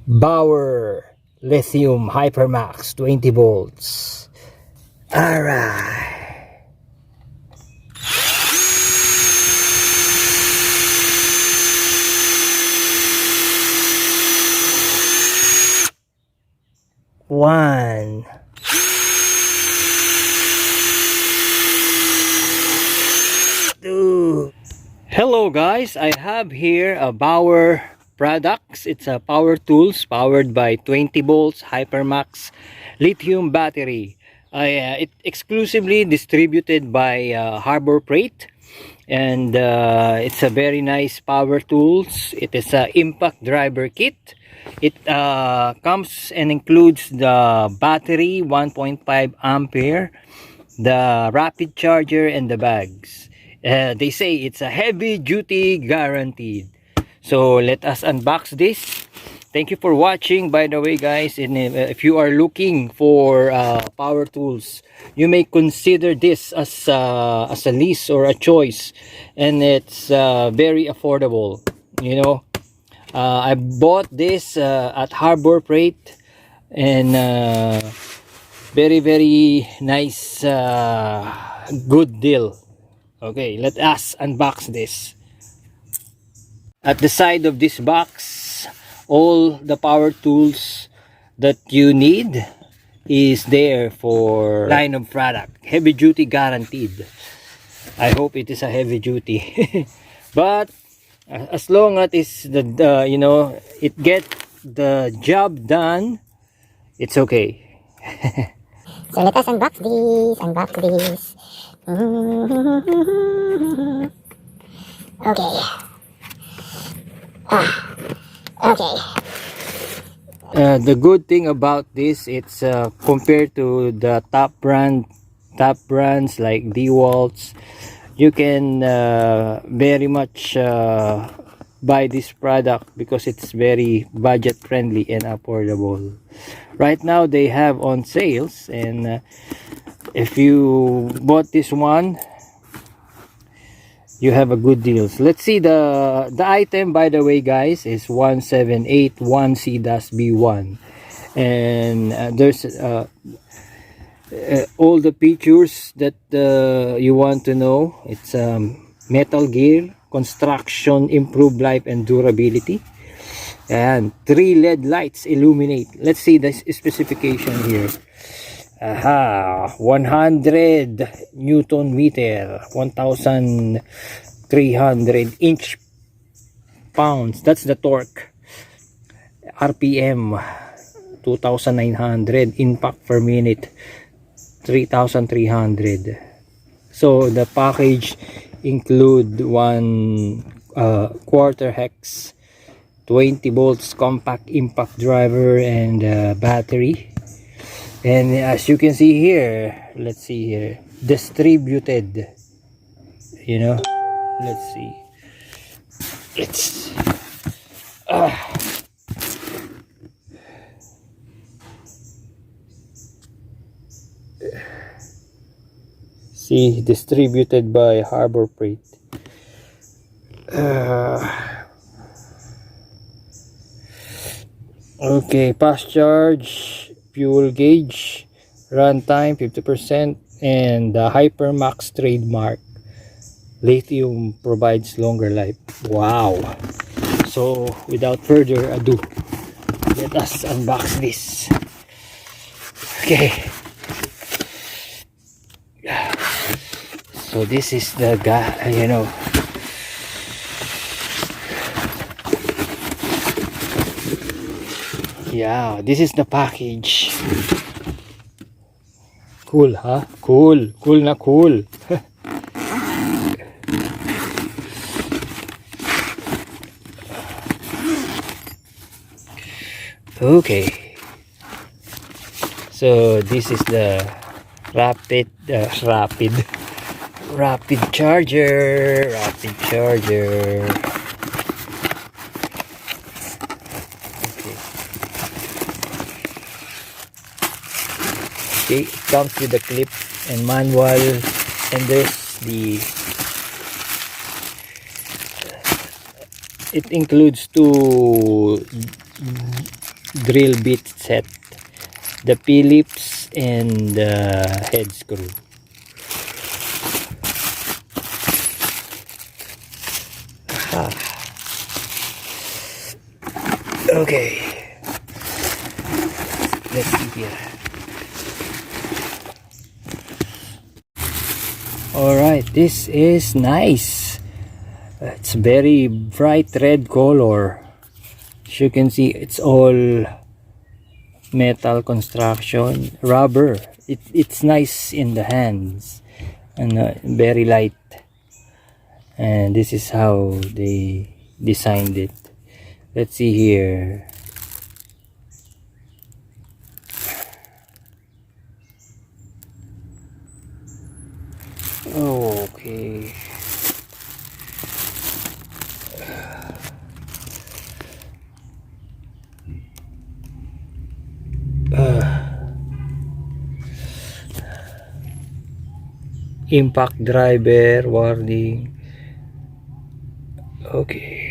Bauer lithium Hypermax 20 volts. Alright. One. Two. Hello guys, I have here a Bauer products. It's a Powertools powered by 20 volts Hypermax lithium battery. It exclusively distributed by Harbor Freight, and it's a very nice Powertools. It is a impact driver kit. It comes and includes the battery 1.5 ampere, the rapid charger, and the bags. They say it's a heavy duty guaranteed. So let us unbox this. Thank you for watching, by the way guys. And if you are looking for power tools, you may consider this as a lease or a choice, and it's very affordable. You know, I bought this at Harbor Freight, and very nice, good deal. Okay, let us unbox this. At the side of this box, all the power tools that you need is there for line of product, heavy duty guaranteed. I hope it is a heavy duty. But as long as it's the you know, it get the job done, it's okay. So let us unbox this. Okay. Okay. The good thing about this, it's compared to the top brands like Dewalt, you can very much buy this product because it's very budget friendly and affordable. Right now they have on sales, and if you bought this one, you have a good deals. Let's see the item, by the way guys, is 1781C-B1, and there's all the features that you want to know. It's metal gear, construction, improved life and durability, and 3 LED lights illuminate. Let's see the specification here. 100 Newton meter, 1300 inch pounds, that's the torque. RPM 2900, impact per minute 3300. So the package include one quarter hex 20 volts compact impact driver and battery. And as you can see here, let's see here, distributed, you know, let's see, it's see, distributed by Harbor Freight. Okay, fast charge, fuel gauge, runtime 50%, and the Hypermax trademark. Lithium provides longer life. Wow. So without further ado, let us unbox this. Okay. So this is the guy, you know. Yeah, this is the package. Cool, huh? Cool na cool. Okay. So this is the rapid charger. Okay, it comes with the clip and manual, and there's the it includes two drill bit set, the Phillips and the head screw. Okay, let's see here. Alright, this is nice. It's very bright red color. As you can see, it's all metal construction, rubber. It's nice in the hands and very light. And this is how they designed it. Let's see here. Okay. Impact driver warning. Okay.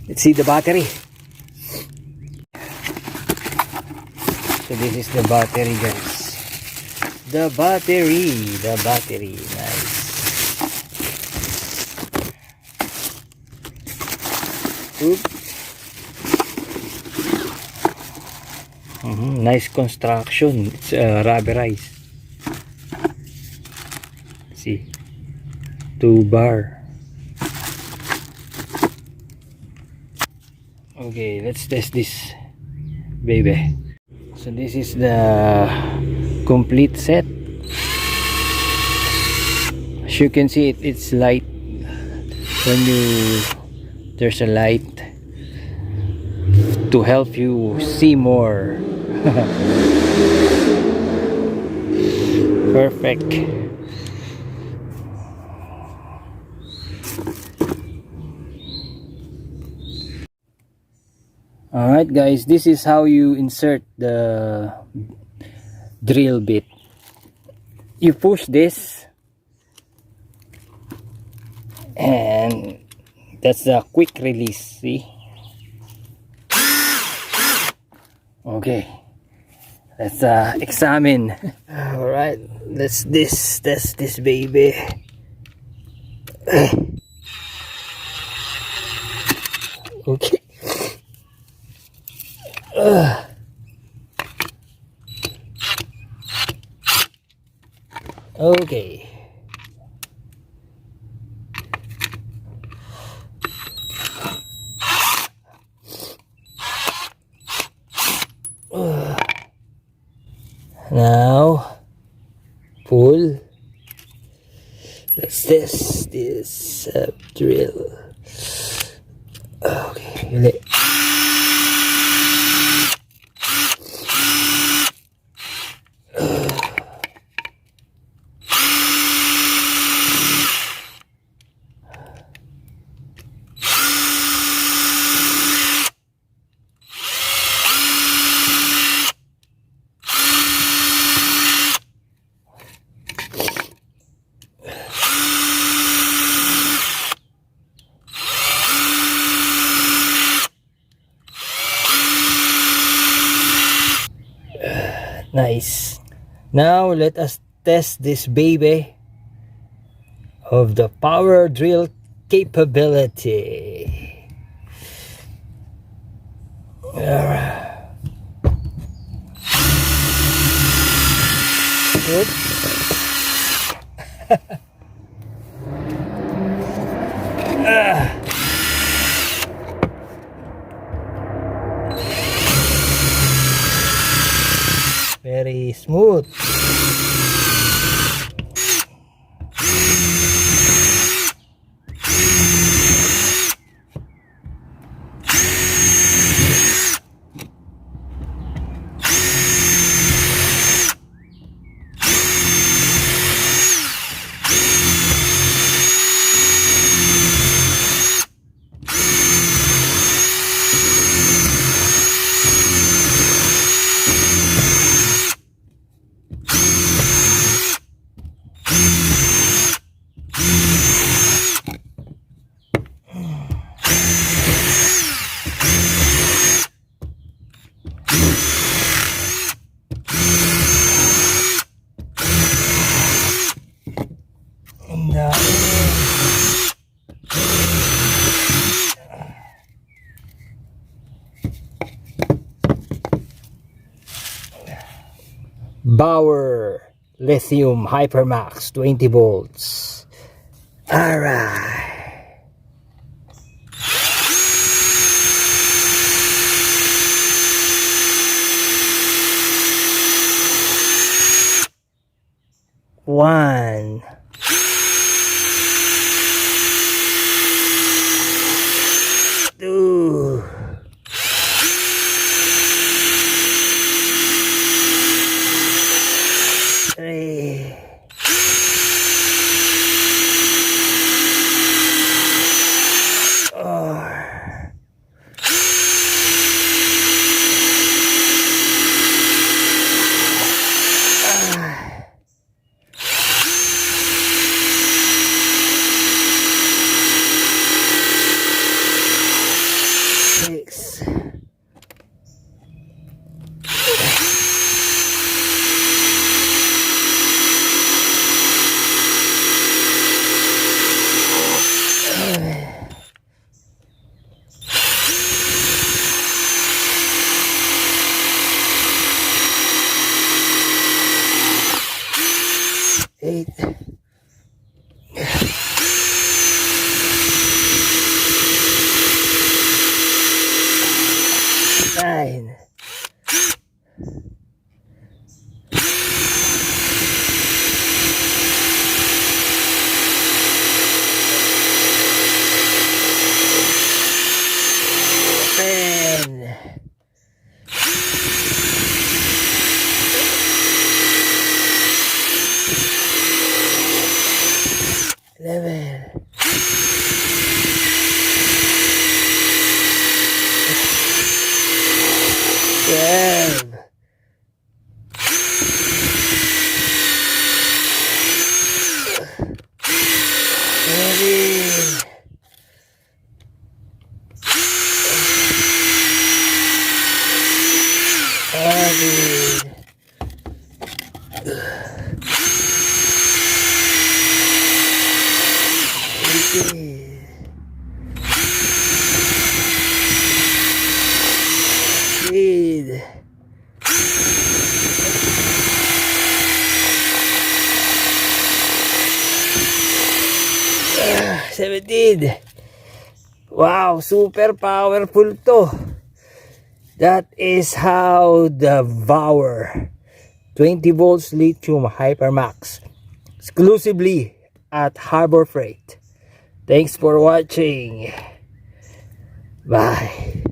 Let's see the battery. So this is the battery, guys. The battery, nice. Oop. Nice construction. It's rubberized. See, 2 bar. Okay, let's test this baby. So this is the complete set. As you can see, it's light. When there's a light to help you see more. Perfect. Alright guys, this is how you insert the drill bit. You push this and that's a quick release, see? Okay, let's examine. Alright, let's test this baby. Okay. Okay. Now pull. Let's test this drill. Okay, really. Nice. Now let us test this baby of the power drill capability. Oops. Very smooth. Bauer lithium Hypermax 20 volts. Alright. One, two, three, four, six, eight, nine, 10, 11, 12, 13, 14, 15, 16, 17. Wow, super powerful to. That is how the Bauer 20 volts lithium Hypermax exclusively at Harbor Freight. Thanks for watching. Bye.